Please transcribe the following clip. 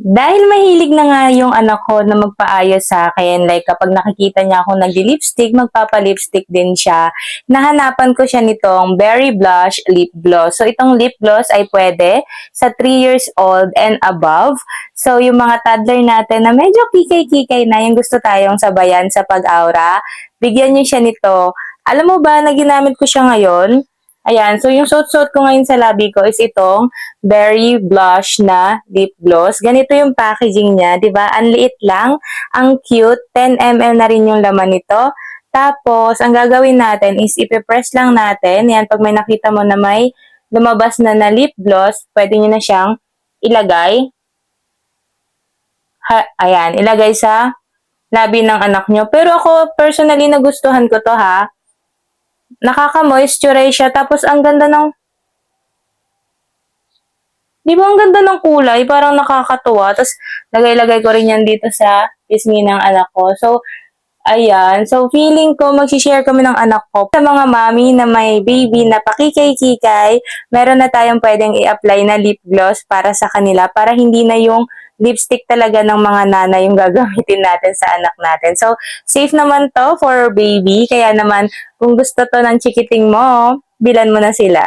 Dahil mahilig na nga yung anak ko na magpaayos sa akin, like kapag nakikita niya ako nagli-lipstick, magpapa-lipstick din siya. Nahanapan ko siya nitong Berry Blush Lip Gloss. So itong lip gloss ay pwede sa 3 years old and above. So yung mga toddler natin na medyo kikay-kikay na, yung gusto tayong sabayan sa pag-aura, bigyan niyo siya nito. Alam mo ba na ginamit ko siya ngayon? Ayan, so yung suot-suot ko ngayon sa labi ko is itong Berry Blush na lip gloss. Ganito yung packaging niya, 'di ba? Ang liit lang, ang cute, 10 ml na rin yung laman nito. Tapos, ang gagawin natin is ipipress lang natin. Yan, pag may nakita mo na may lumabas na lip gloss, pwede nyo na siyang ilagay. Ayan, ilagay sa labi ng anak nyo. Pero ako, personally, nagustuhan ko to ha. Nakaka-moisturize siya. Tapos, ang ganda ng... Di ba ang ganda ng kulay? Parang nakakatuwa. Tapos, lagay-lagay ko rin yan dito sa pisngi ng anak ko. So, ayan. So, feeling ko, mag-share kami ng anak ko. Sa mga mami na may baby na pakikay-kikay, meron na tayong pwedeng i-apply na lip gloss para sa kanila. Para hindi na yung lipstick talaga ng mga nanay yung gagamitin natin sa anak natin. So, safe naman to for baby. Kaya naman, kung gusto to ng chikiting mo, bilan mo na sila.